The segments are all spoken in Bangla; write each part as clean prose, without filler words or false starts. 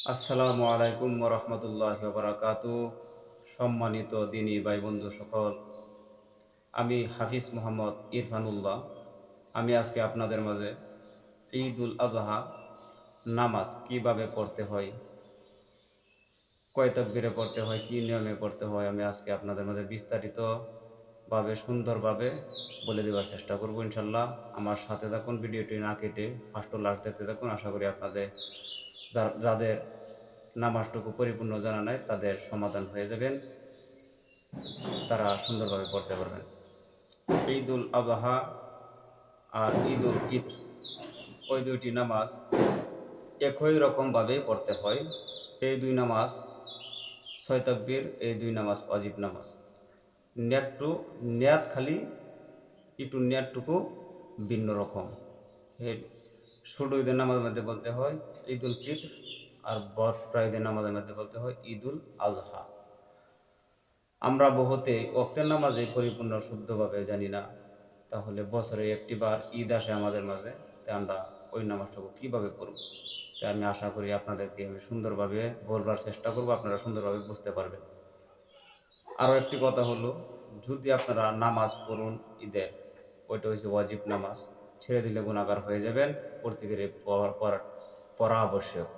আসসালামু আলাইকুম রহমতুল্লাহ বারাকাতু। সম্মানিত দিনী ভাই বন্ধু সকল, আমি হাফিজ মোহাম্মদ ইরফানুল্লাহ। আমি আজকে আপনাদের মাঝে ঈদ উল আজহা নামাজ কিভাবে পড়তে হয়, কয় তাকবীরে পড়তে হয়, কি নিয়মে পড়তে হয়, আমি আজকে আপনাদের মাঝে বিস্তারিতভাবে সুন্দরভাবে বলে দেওয়ার চেষ্টা করব ইনশাল্লাহ। আমার সাথে থাকুন, ভিডিওটি না কেটে ফার্স্ট টু লাস্ট দেখতে থাকুন। আশা করি আপনাদের যাদের নামাজটুকু পরিপূর্ণ জানা নাই তাদের সমাধান হয়ে যাবেন, তারা সুন্দরভাবে পড়তে পারবেন। ঈদ উল আজহা আর ঈদ উল ফিতর, ওই দুইটি নামাজ একই রকমভাবে পড়তে হয়। এই দুই নামাজ ছয় তাকবীর, এই দুই নামাজ ওয়াজিব নামাজ। নেটটু নেয়াত খালি একটু নেয়াতটুকু ভিন্ন রকম। এই ছোট ঈদের নামাজের মধ্যে বলতে হয় ঈদ উল ফিতর, আর বড় ঈদের নামাজের মধ্যে বলতে হয় ঈদ উল আজহা। আমরা বহুতে ওয়াক্তের নামাজে পরিপূর্ণ শুদ্ধভাবে জানি না, তাহলে বছরে একটি বার ঈদ আসে আমাদের মাঝে, তাই আমরা ওই নামাজটাকে কীভাবে পড়ব। তাই আমি আশা করি আপনাদেরকে আমি সুন্দরভাবে বলবার চেষ্টা করব, আপনারা সুন্দরভাবে বুঝতে পারবেন। আরও একটি কথা হলো, যদি আপনারা নামাজ পড়ুন ঈদের, ওইটা হচ্ছে ওয়াজিব নামাজ, ছেড়ে দিলে গুনাহগার হয়ে যাবেন, প্রত্যেকের পড়া আবশ্যক।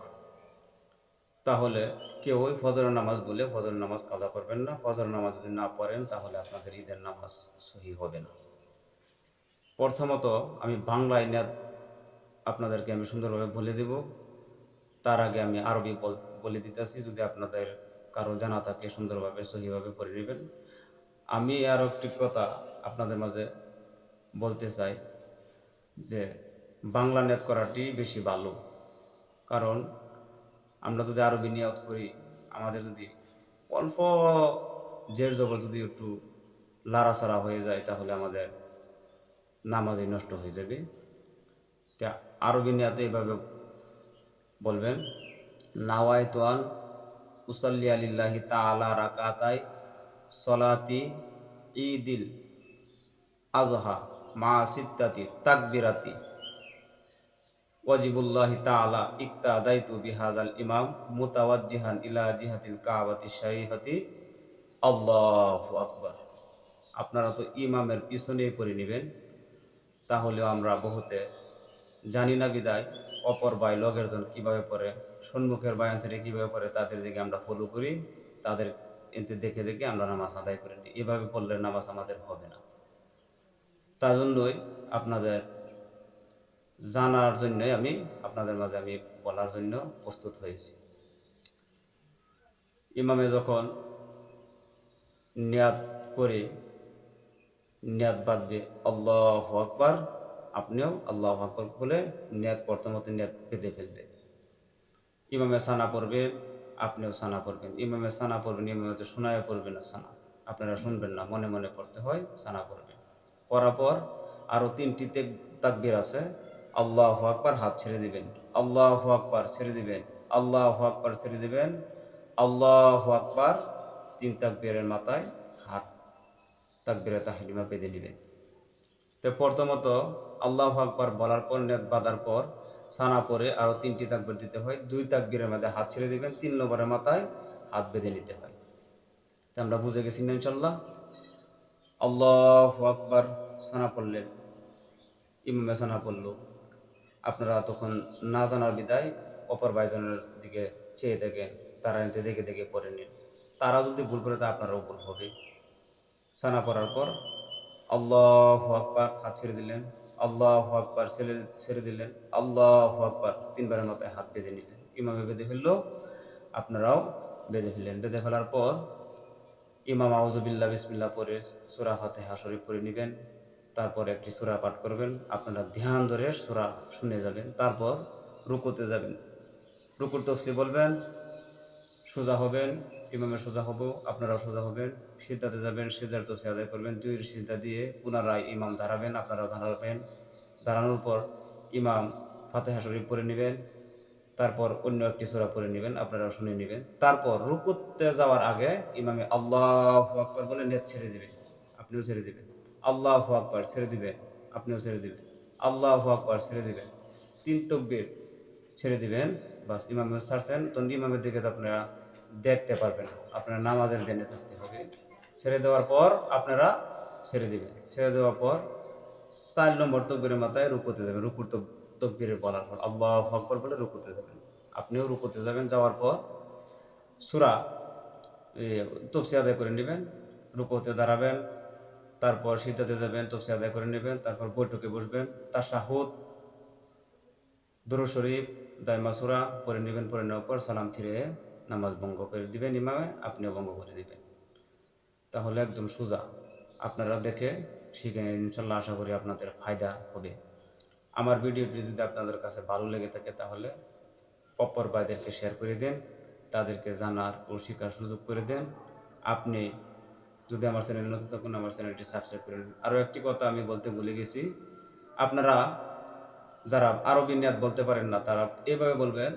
তাহলে কেউ ওই ফজরের নামাজ বলে ফজরের নামাজ কাজা করবেন না। ফজরের নামাজ যদি না পড়েন তাহলে আপনাদের ঈদের নামাজ সহি হবে না। প্রথমত আমি বাংলায় আপনাদেরকে আমি সুন্দরভাবে বলে দেব, তার আগে আমি আরবি বলে দিতেছি, যদি আপনাদের কারো জানা থাকে সুন্দরভাবে সহিভাবে পড়ে নেবেন। আমি আরও একটি কথা আপনাদের মাঝে বলতে চাই যে বাংলা নিয়ত করাটি বেশি ভালো। কারণ আমরা যদি আরবি নিয়ত করি, আমাদের যদি অল্প জের জবর যদি একটু লাড়াচাড়া হয়ে যায় তাহলে আমাদের নামাজই নষ্ট হয়ে যাবে। তা আরবি নিয়তে এইভাবে বলবেন, নাওয়াইতু আন উসাল্লি আলিল্লাহি তাআলা রাকাতাই সলাতি ঈদিল আজহা মা সিত্তাতি তাকবিরাতি ওয়াজিবুল্লাহি তাআলা ইক্তাদাইতু বিহাজাল ইমাম মুতাওয়াজ্জিহান ইলা জিহাতিল কাবাতি শরীফাতি। আল্লাহু আকবার। আপনারা তো ইমামের পিছনেই পড়ে নেবেন। তাহলেও আমরা বহুতে জানি না বিদায় অপর ভাই লগের জন কীভাবে পড়ে, সম্মুখের ভাই আনসারে কীভাবে পড়ে, তাদের দিকে আমরা ফলো করি, তাদের এতে দেখে দেখে আমরা নামাজ আদায় করে নিই। এভাবে পড়লে নামাজ আমাদের হবে না। তার জন্যই আপনাদের জানার জন্যই আমি আপনাদের মাঝে আমি বলার জন্য প্রস্তুত হয়েছি। ইমামে যখন নিয়াত করে নিয়াত বাঁধবে আল্লাহু আকবার, আপনিও আল্লাহু আকবার বলে নিয়াত প্রথমত নিয়াত বেঁধে ফেলবে। ইমামে সানা পড়বে, আপনিও সানা পড়বেন। ইমামে সানা পড়বেন, ইমামে তো শোনায় পড়বে না সানা, আপনারা শুনবেন না, মনে মনে পড়তে হয়, সানা পড়বেন। পড়ার পর আরও তিনটি তাকবীর আছে। আল্লাহু আকবার, হাত ছেড়ে দিবেন, আল্লাহু আকবার ছেড়ে দিবেন, আল্লাহু আকবার ছেড়ে দিবেন, আল্লাহু আকবার। তিন তাকবীরের মাথায় হাত তাকবীরে তাহরিমা বেঁধে নেবেন। তো প্রথমত আল্লাহু আকবার বলার পর নিয়ত বাঁধার পর সানা পরে আরও তিনটি তাকবীর দিতে হয়। দুই তাকবীরের মধ্যে হাত ছেড়ে দিবেন, 3 নম্বরের মাথায় হাত বেঁধে নিতে হয়। তো আমরা বুঝে গেছি না ইনশাল্লাহ। আল্লাহু আকবার সানা পড়লেন, ইমামে সানা পড়ল, আপনারা তখন না জানার বিদায় অপর ভাইজনের দিকে চেয়ে দেখেন, তারা এতে দেখে দেখে পড়ে নিন। তারা যদি ভুল করে তা আপনারাও ভুল হবে। সানা পড়ার পর আল্লাহু আকবার, হাত ছেড়ে দিলেন, আল্লাহু আকবার ছেড়ে দিলেন, আল্লাহু আকবার, 3 বারের মাথায় হাত বেঁধে নিলেন। ইমামে বেঁধে ফেললো, আপনারাও বেঁধে ফেললেন। বেঁধে ফেলার পর ইমাম আউযুবিল্লাহ বিসমিল্লাহ পড়ে সূরা ফাতিহা শরীফ পড়ে নেবেন। তারপর একটি সূরা পাঠ করবেন, আপনারা ধ্যান ধরে সূরা শুনে যাবেন। তারপর রুকুতে যাবেন, রুকুর তফসির বলবেন, সোজা হবেন, ইমামের সোজা হব, আপনারাও সোজা হবেন। সিজদাতে যাবেন, সিজদার তফসির আদায় করবেন। 2 সিজদা দিয়ে পুনরায় ইমাম দাঁড়াবেন, আপনারাও দাঁড়াবেন। দাঁড়ানোর পর ইমাম ফাতিহা শরীফ পড়ে নেবেন, তারপর অন্য একটি সূরা পড়ে নেবেন, আপনারাও শুনে নেবেন। তারপর রুকুতে যাওয়ার আগে ইমামে আল্লাহু আকবার বলে নেত ছেড়ে দিবেন, আপনিও ছেড়ে দিবেন। আল্লাহু আকবার ছেড়ে দিবেন, আপনিও ছেড়ে দিবেন। আল্লাহু আকবার ছেড়ে দিবেন, 3 তাকবীর ছেড়ে দিবেন। বাস ইমামে ছাড়ছেন, তখন ইমামের দিকে তো আপনারা দেখতে পারবেন না, আপনারা নামাজের ধ্যানে থাকতে হবে। ছেড়ে দেওয়ার পর আপনারা ছেড়ে দিবেন, ছেড়ে দেওয়ার পর 4 নম্বর তকবীরের মাথায় রুকুতে যাবেন। রুকুর তকবীরে বলার পর আল্লাহু আকবার বলে রুকুতে যাবেন। আপনিও রুকুতে যাবেন, যাওয়ার পর সূরা তফসির আদায় করে নেবেন, রুকুতে দাঁড়াবেন, তারপর সিজদাতে যাবেন, তফসির আদায় করে নেবেন, তারপর বৈঠকে বসবেন, তাশাহুদ, দুরূদ শরীফ, দাইমা সূরা পড়ে নেবেন, পড়ে নেওয়ার পর সালাম ফিরে নামাজ ভঙ্গ করে দিবেন ইমামে, আপনিও ভঙ্গ করে দিবেন। তাহলে একদম সোজা, আপনারা দেখে শিখে ইনশাল্লাহ, আশা করি আপনাদের ফায়দা হবে। আমার ভিডিওটি যদি আপনাদের কাছে ভালো লেগে থাকে তাহলে অপর ভাইদেরকে শেয়ার করে দেন, তাদেরকে জানার ও শেখার সুযোগ করে দেন। আপনি যদি আমার চ্যানেল নতুন থাকুন, আমার চ্যানেলটি সাবস্ক্রাইব করে নিন। আরও একটি কথা আমি বলতে ভুলে গেছি, আপনারা যারা আরবি নিয়াত বলতে পারেন না তারা এভাবে বলবেন,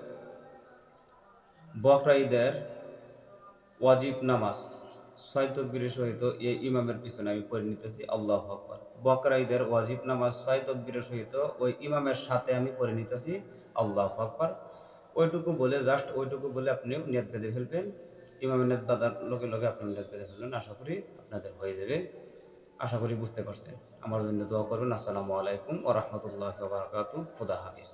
বকরা ঈদের ওয়াজিব নামাজ 6 তাকবীরের সহিত এই ইমামের পিছনে আমি পড়ে নিতেছি আল্লাহু আকবার। বকরা ঈদের ওয়াজিব নামাজ 6 তাকবীরের সহিত ওই ইমামের সাথে আমি পড়ে নিতেছি আল্লাহু আকবার। ওইটুকু বলে, জাস্ট ওইটুকু বলে আপনিও নিয়ত বেঁধে ফেলবেন। ইমামের নিয়ত বাঁধার লগে লগে আপনি নিয়ত বেঁধে ফেলবেন। আশা করি আপনাদের হয়ে যাবে। আশা করি বুঝতে পারছেন। আমার জন্য দোয়া করবেন। আসসালামু আলাইকুম ওয়া রাহমাতুল্লাহি ওয়া বারাকাতুহু। খুদা হাফেজ।